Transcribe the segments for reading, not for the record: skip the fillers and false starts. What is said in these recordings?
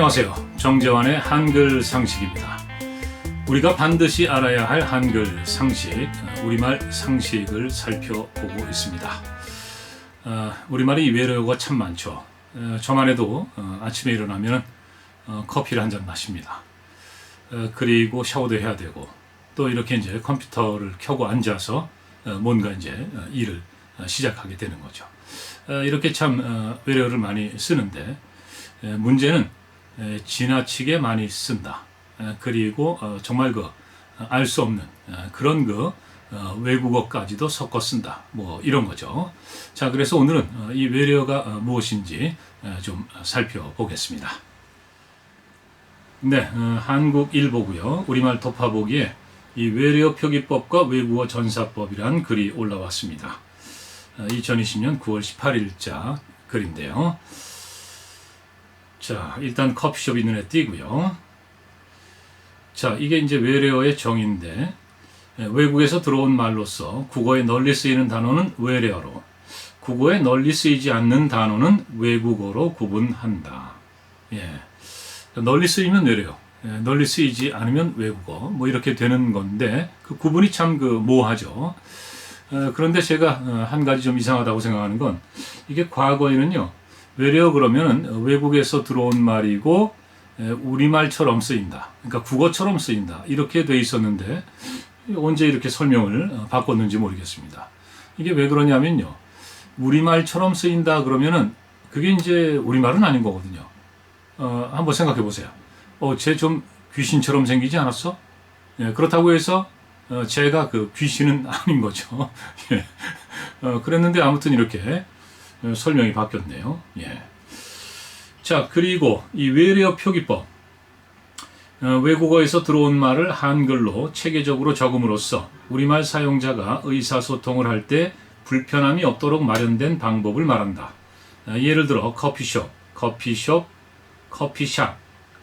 안녕하세요. 정재환의 한글 상식입니다. 우리가 반드시 알아야 할 한글 상식, 우리말 상식을 살펴보고 있습니다. 우리말이 외래어가 참 많죠. 저만 해도 아침에 일어나면 커피를 한 잔 마십니다. 그리고 샤워도 해야 되고 또 이렇게 이제 컴퓨터를 켜고 앉아서 뭔가 이제 일을 시작하게 되는 거죠. 이렇게 참 외래어를 많이 쓰는데 문제는 지나치게 많이 쓴다. 그리고 정말 알 수 없는 그런 외국어까지도 섞어 쓴다. 뭐 이런 거죠. 자, 그래서 오늘은 이 외래어가 무엇인지 좀 살펴보겠습니다. 네, 한국일보고요. 우리말 덮어보기에 이 외래어 표기법과 외국어 전사법이란 글이 올라왔습니다. 2020년 9월 18일자 글인데요. 자, 일단 커피숍이 눈에 띄고요. 자, 이게 이제 외래어의 정의인데, 외국에서 들어온 말로서 국어에 널리 쓰이는 단어는 외래어로, 국어에 널리 쓰이지 않는 단어는 외국어로 구분한다. 예. 널리 쓰이면 외래어, 널리 쓰이지 않으면 외국어, 뭐 이렇게 되는 건데, 그 구분이 참 모호하죠. 그런데 제가 한 가지 좀 이상하다고 생각하는 건, 이게 과거에는요, 외래어 그러면 외국에서 들어온 말이고 우리말처럼 쓰인다. 그러니까 국어처럼 쓰인다. 이렇게 돼 있었는데 언제 이렇게 설명을 바꿨는지 모르겠습니다. 이게 왜 그러냐면요. 우리말처럼 쓰인다 그러면은 그게 이제 우리말은 아닌 거거든요. 한번 생각해 보세요. 쟤 좀 귀신처럼 생기지 않았어? 예, 그렇다고 해서 제가 그 귀신은 아닌 거죠. 예. 그랬는데 아무튼 이렇게 설명이 바뀌었네요. 예. 자, 그리고 이 외래어 표기법. 외국어에서 들어온 말을 한글로 체계적으로 적음으로써 우리말 사용자가 의사소통을 할 때 불편함이 없도록 마련된 방법을 말한다. 예를 들어 커피숍,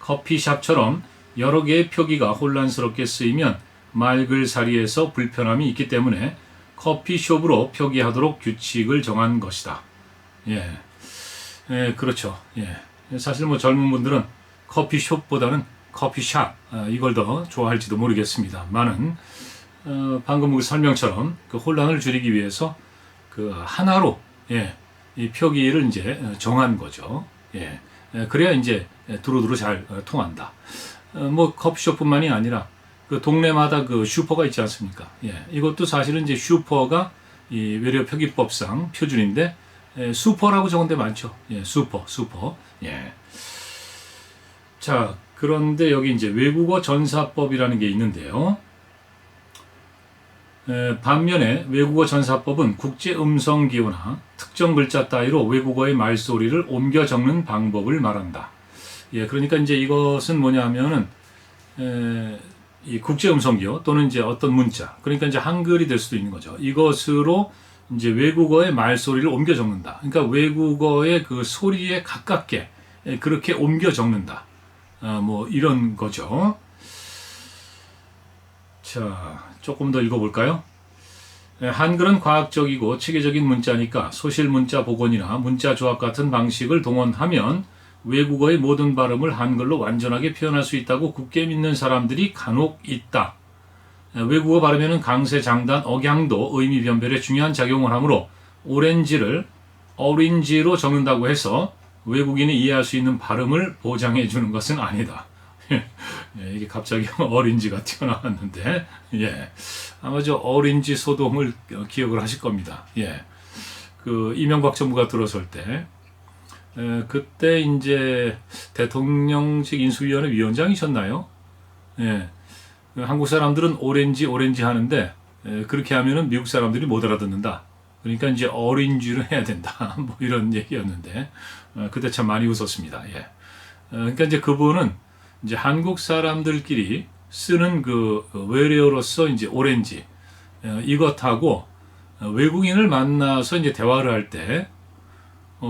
커피샵처럼 여러 개의 표기가 혼란스럽게 쓰이면 말글살이에서 불편함이 있기 때문에 커피숍으로 표기하도록 규칙을 정한 것이다. 예, 그렇죠. 예, 사실 젊은 분들은 커피숍보다는 커피샵 이걸 더 좋아할지도 모르겠습니다만은 방금 그 설명처럼 그 혼란을 줄이기 위해서 그 하나로 이 표기를 이제 정한 거죠. 예, 그래야 이제 두루두루 잘 통한다. 뭐 커피숍뿐만이 아니라 그 동네마다 그 슈퍼가 있지 않습니까? 예, 이것도 사실은 이제 슈퍼가 이 외래어 표기법상 표준인데 슈퍼라고 적은 데 많죠. 예, 슈퍼. 예. 자, 그런데 여기 이제 외국어 전사법이라는 게 있는데요. 반면에 외국어 전사법은 국제 음성 기호나 특정 글자 따위로 외국어의 말소리를 옮겨 적는 방법을 말한다. 예, 그러니까 이제 이것은 뭐냐면은 이 국제 음성 기호 또는 이제 어떤 문자, 그러니까 이제 한글이 될 수도 있는 거죠. 이것으로 이제 외국어의 말소리를 옮겨 적는다. 그러니까 외국어의 그 소리에 가깝게 그렇게 옮겨 적는다. 뭐 이런 거죠. 자, 조금 더 읽어볼까요? 한글은 과학적이고 체계적인 문자니까 소실 문자 복원이나 문자 조합 같은 방식을 동원하면 외국어의 모든 발음을 한글로 완전하게 표현할 수 있다고 굳게 믿는 사람들이 간혹 있다. 외국어 발음에는 강세, 장단, 억양도 의미 변별에 중요한 작용을 하므로 오렌지를 어린지로 적는다고 해서 외국인이 이해할 수 있는 발음을 보장해 주는 것은 아니다. 예, 이게 갑자기 어린지가 튀어나왔는데, 예, 아마 저 어린지 소동을 기억을 하실 겁니다. 예, 그 이명박 정부가 들어설 때, 그때 이제 대통령직 인수위원회 위원장이셨나요? 예. 한국 사람들은 오렌지 하는데 그렇게 하면은 미국 사람들이 못 알아듣는다. 그러니까 이제 어린지를 해야 된다. 뭐 이런 얘기였는데 그때 참 많이 웃었습니다. 예. 그러니까 이제 그분은 이제 한국 사람들끼리 쓰는 그 외래어로서 이제 오렌지 이것하고 외국인을 만나서 이제 대화를 할 때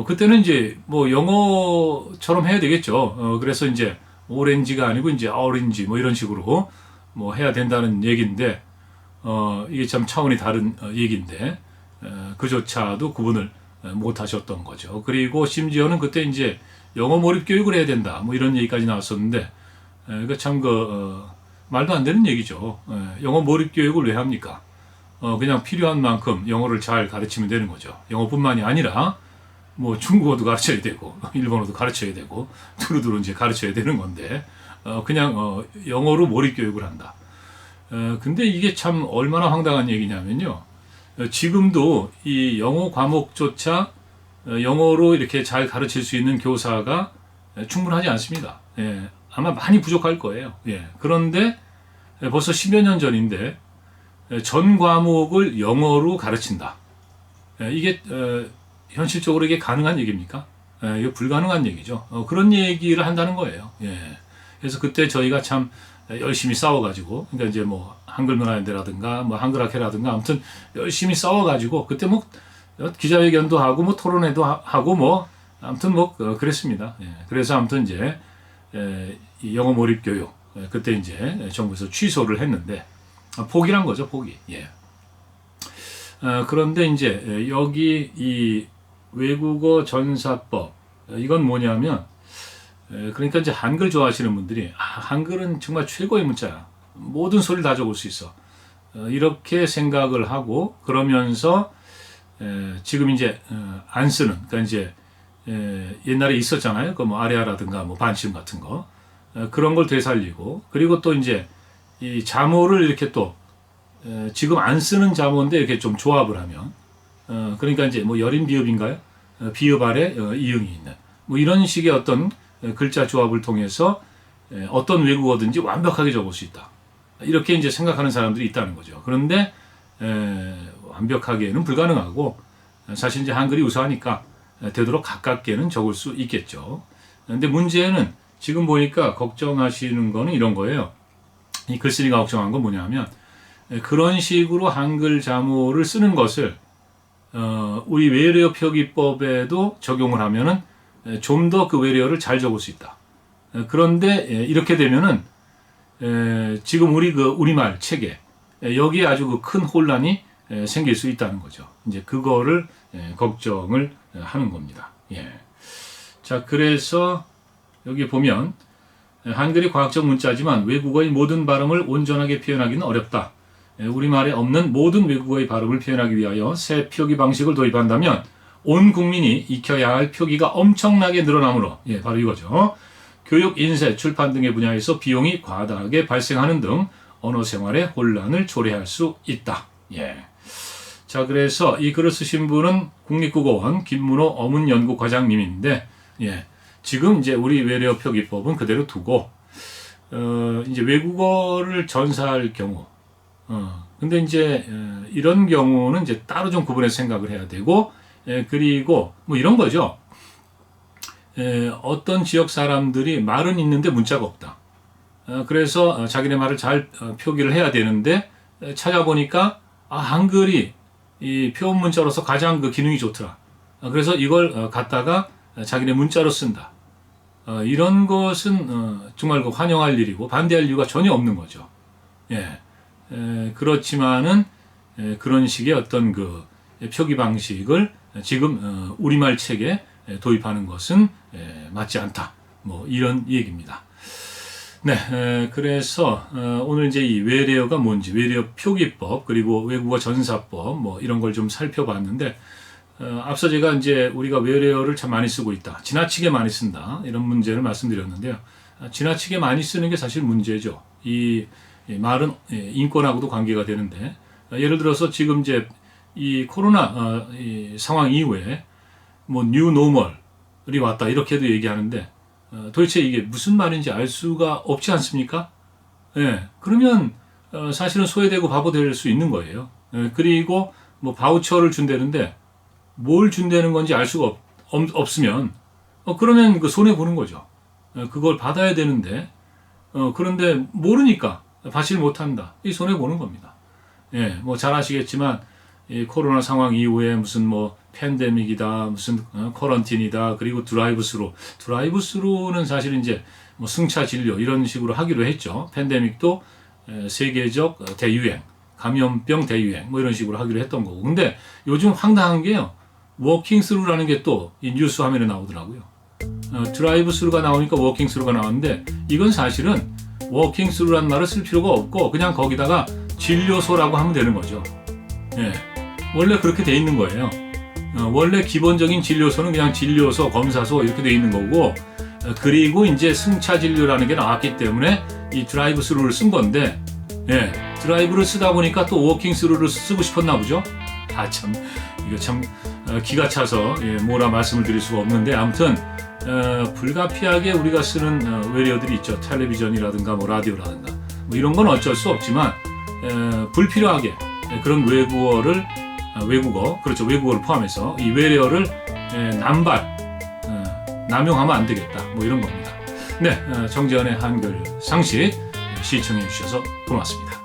그때는 이제 뭐 영어처럼 해야 되겠죠. 그래서 이제 오렌지가 아니고 이제 어린지 뭐 이런 식으로 뭐 해야 된다는 얘기인데 이게 참 차원이 다른 얘기인데 그조차도 구분을 못 하셨던 거죠. 그리고 심지어는 그때 이제 영어 몰입 교육을 해야 된다. 뭐 이런 얘기까지 나왔었는데, 그 참 말도 안 되는 얘기죠. 영어 몰입 교육을 왜 합니까? 그냥 필요한 만큼 영어를 잘 가르치면 되는 거죠. 영어뿐만이 아니라 뭐 중국어도 가르쳐야 되고 일본어도 가르쳐야 되고 두루두루 이제 가르쳐야 되는 건데 그냥 영어로 몰입 교육을 한다. 근데 이게 참 얼마나 황당한 얘기냐면요. 지금도 이 영어 과목조차 영어로 이렇게 잘 가르칠 수 있는 교사가 충분하지 않습니다. 예, 아마 많이 부족할 거예요. 예, 그런데 벌써 10여 년 전인데 전 과목을 영어로 가르친다. 이게 현실적으로 이게 가능한 얘기입니까? 이게 불가능한 얘기죠. 그런 얘기를 한다는 거예요. 예. 그래서 그때 저희가 참 열심히 싸워가지고, 그러니까 이제 뭐 한글문화연대라든가 뭐 한글학회라든가 아무튼 열심히 싸워가지고 그때 뭐 기자회견도 하고 뭐 토론회도 하고 뭐 아무튼 뭐 그랬습니다. 예. 그래서 아무튼 이제 이 영어 몰입 교육 그때 이제 정부에서 취소를 했는데 포기란 거죠, 포기. 예. 그런데 이제 여기 이 외국어 전사법 이건 뭐냐면 그러니까 이제 한글 좋아하시는 분들이 한글은 정말 최고의 문자야. 모든 소리를 다 적을 수 있어. 이렇게 생각을 하고 그러면서 지금 이제 안 쓰는 그러니까 이제 옛날에 있었잖아요. 그 뭐 아레아라든가 뭐 반시음 같은 거 그런 걸 되살리고 그리고 또 이제 이 자모를 이렇게 또 지금 안 쓰는 자모인데 이렇게 좀 조합을 하면 그러니까 이제 뭐 열인 비읍인가요? 비읍 아래 이응이 있는 뭐 이런 식의 어떤 글자 조합을 통해서 어떤 외국어든지 완벽하게 적을 수 있다. 이렇게 이제 생각하는 사람들이 있다는 거죠. 그런데 완벽하게는 불가능하고 사실 이제 한글이 우수하니까 되도록 가깝게는 적을 수 있겠죠. 그런데 문제는 지금 보니까 걱정하시는 거는 이런 거예요. 이 글쓰기가 걱정한 건 뭐냐면 그런 식으로 한글 자모를 쓰는 것을 우리 외래어 표기법에도 적용을 하면은 좀 더 그 외래어를 잘 적을 수 있다. 그런데 이렇게 되면은 지금 우리 그 우리말 체계 여기에 아주 그 큰 혼란이 생길 수 있다는 거죠. 이제 그거를 걱정을 하는 겁니다. 예. 자, 그래서 여기 보면 한글이 과학적 문자지만 외국어의 모든 발음을 온전하게 표현하기는 어렵다. 우리말에 없는 모든 외국어의 발음을 표현하기 위하여 새 표기 방식을 도입한다면 온 국민이 익혀야 할 표기가 엄청나게 늘어나므로 바로 이거죠. 교육, 인쇄, 출판 등의 분야에서 비용이 과다하게 발생하는 등 언어 생활에 혼란을 초래할 수 있다. 예. 자, 그래서 이 글을 쓰신 분은 국립국어원 김문호 어문연구과장님인데, 지금 이제 우리 외래어 표기법은 그대로 두고, 이제 외국어를 전사할 경우, 근데 이제 이런 경우는 이제 따로 좀 구분해서 생각을 해야 되고, 그리고 뭐 이런 거죠. 어떤 지역 사람들이 말은 있는데 문자가 없다. 그래서 자기네 말을 잘 표기를 해야 되는데 찾아보니까 한글이 이 표현 문자로서 가장 그 기능이 좋더라. 그래서 이걸 갖다가 자기네 문자로 쓴다. 이런 것은 정말 그 환영할 일이고 반대할 이유가 전혀 없는 거죠. 그렇지만은 그런 식의 어떤 그 표기 방식을 지금 우리말 책에 도입하는 것은 맞지 않다. 뭐 이런 얘기입니다. 네, 그래서 오늘 이제 이 외래어가 뭔지, 외래어 표기법 그리고 외국어 전사법 뭐 이런 걸 좀 살펴봤는데 앞서 제가 이제 우리가 외래어를 참 많이 쓰고 있다, 지나치게 많이 쓴다 이런 문제를 말씀드렸는데요. 지나치게 많이 쓰는 게 사실 문제죠. 이 말은 인권하고도 관계가 되는데 예를 들어서 지금 이제 이 코로나 이 상황 이후에 뭐 뉴 노멀이 왔다 이렇게도 얘기하는데 도대체 이게 무슨 말인지 알 수가 없지 않습니까? 그러면 사실은 소외되고 바보 될 수 있는 거예요. 그리고 뭐 바우처를 준다는데 뭘 준다는 건지 알 수가 없으면 그러면 그 손해 보는 거죠. 그걸 받아야 되는데 그런데 모르니까 받지를 못한다. 이 손해 보는 겁니다. 뭐 잘 아시겠지만 이 코로나 상황 이후에 무슨 뭐 팬데믹이다, 무슨 쿼런틴이다, 그리고 드라이브스루는 사실 이제 뭐 승차 진료 이런 식으로 하기로 했죠. 팬데믹도 세계적 대유행, 감염병 대유행 뭐 이런 식으로 하기로 했던 거고. 근데 요즘 황당한 게요, 워킹 스루라는 게 또 이 뉴스 화면에 나오더라고요. 드라이브 스루가 나오니까 워킹 스루가 나왔는데 이건 사실은 워킹 스루란 말을 쓸 필요가 없고 그냥 거기다가 진료소라고 하면 되는 거죠. 예, 원래 그렇게 돼 있는 거예요. 원래 기본적인 진료소는 그냥 진료소, 검사소 이렇게 돼 있는 거고 그리고 이제 승차 진료라는 게 나왔기 때문에 이 드라이브 스루를 쓴 건데 예, 드라이브를 쓰다 보니까 또 워킹 스루를 쓰고 싶었나 보죠. 참 이거 참 기가 차서 뭐라 말씀을 드릴 수가 없는데 아무튼 불가피하게 우리가 쓰는 외래어들이 있죠. 텔레비전이라든가 뭐 라디오라든가 뭐 이런 건 어쩔 수 없지만 불필요하게 그런 외국어를 포함해서 이 외래어를 남용하면 안 되겠다 뭐 이런 겁니다. 네, 정재현의 한글 상식 시청해 주셔서 고맙습니다.